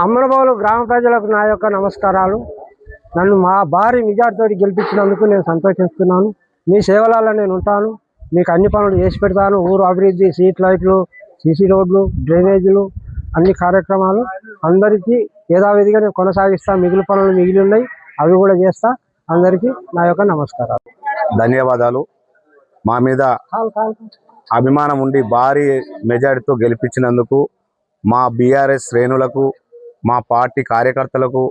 అమ్మనబాబులు గ్రామ ప్రజలకు నా యొక్క నమస్కారాలు. నన్ను మా భారీ మెజార్టీతో గెలిపించినందుకు నేను సంతోషిస్తున్నాను. మీ సేవలలో నేను ఉంటాను. మీకు అన్ని పనులు చేసి పెడతాను. ఊరు అభివృద్ధి, స్ట్రీట్ లైట్లు, సీసీ రోడ్లు, డ్రైనేజీలు, అన్ని కార్యక్రమాలు అందరికీ యథావిధిగా నేను కొనసాగిస్తాను. మిగిలిన పనులు మిగిలి ఉన్నాయి, అవి కూడా చేస్తా. అందరికీ నా యొక్క నమస్కారాలు, ధన్యవాదాలు. మా మీద అభిమానం ఉండి భారీ మెజారిటీతో గెలిపించినందుకు మా బీఆర్ఎస్ శ్రేణులకు, మా పార్టీ కార్యకర్తలకు,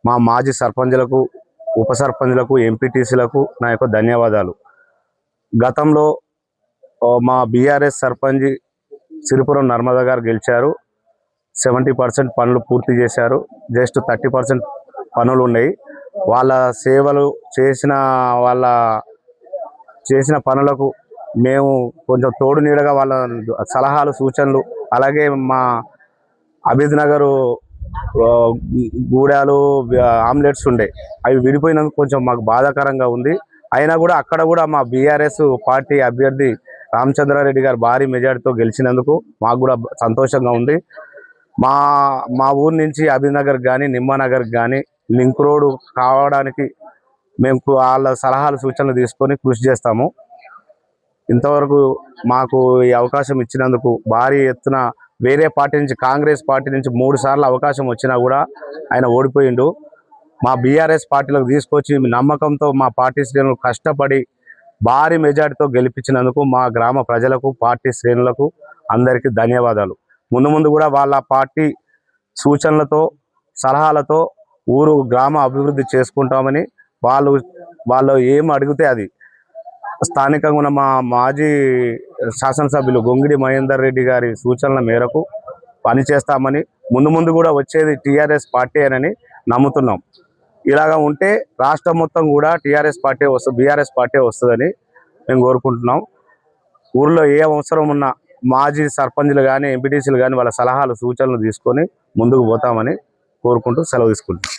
మా మాజీ సర్పంచులకు, ఉప సర్పంచులకు, ఎంపీటీసీలకు నా యొక్క ధన్యవాదాలు. గతంలో మా బీఆర్ఎస్ సర్పంచ్ సిరిపురం నర్మదా గారు గెలిచారు. 70% పనులు పూర్తి చేశారు. జస్ట్ 30% పనులు ఉన్నాయి. వాళ్ళ సేవలు చేసిన పనులకు మేము కొంచెం తోడు నీడగా వాళ్ళ సలహాలు, సూచనలు, అలాగే మా అభిద్ నగరు గూడాలు, ఆమ్లెట్స్ ఉండే, అవి విడిపోయినందుకు కొంచెం మాకు బాధాకరంగా ఉంది. అయినా కూడా అక్కడ కూడా మా బీఆర్ఎస్ పార్టీ అభ్యర్థి రామచంద్రారెడ్డి గారు భారీ మెజార్టీతో గెలిచినందుకు మాకు కూడా సంతోషంగా ఉంది. మా ఊరు నుంచి అభిద్ నగర్ కానీ, నిమ్మానగర్ కానీ లింక్ రోడ్ కావడానికి మేము వాళ్ళ సలహాలు, సూచనలు తీసుకొని కృషి చేస్తాము. ఇంతవరకు మాకు ఈ అవకాశం ఇచ్చినందుకు భారీ ఎత్తున వేరే పార్టీ నుంచి, కాంగ్రెస్ పార్టీ నుంచి 3 సార్లు అవకాశం వచ్చినా కూడా ఆయన ఓడిపోయిండు. మా బీఆర్ఎస్ పార్టీలకు తీసుకొచ్చి నమ్మకంతో మా పార్టీ శ్రేణులు కష్టపడి భారీ మెజార్టీతో గెలిపించినందుకు మా గ్రామ ప్రజలకు, పార్టీ శ్రేణులకు అందరికీ ధన్యవాదాలు. ముందు కూడా వాళ్ళ పార్టీ సూచనలతో, సలహాలతో ఊరు గ్రామ అభివృద్ధి చేసుకుంటామని వాళ్ళు ఏం అడిగితే అది స్థానికంగా ఉన్న మా మాజీ శాసనసభ్యులు గొంగిడి మహేందర్ రెడ్డి గారి సూచనల మేరకు పనిచేస్తామని, ముందు కూడా వచ్చేది టీఆర్ఎస్ పార్టీ అని నమ్ముతున్నాం. ఇలాగా ఉంటే రాష్ట్రం మొత్తం కూడా టీఆర్ఎస్ పార్టీ వస్తుంది, బీఆర్ఎస్ పార్టీ వస్తుందని మేము కోరుకుంటున్నాం. ఊర్లో ఏ అవసరం ఉన్నా మాజీ సర్పంచ్లు కానీ, ఎంపీటీసీలు కానీ వాళ్ళ సలహాలు, సూచనలు తీసుకొని ముందుకు పోతామని కోరుకుంటూ సెలవు తీసుకుంటాం.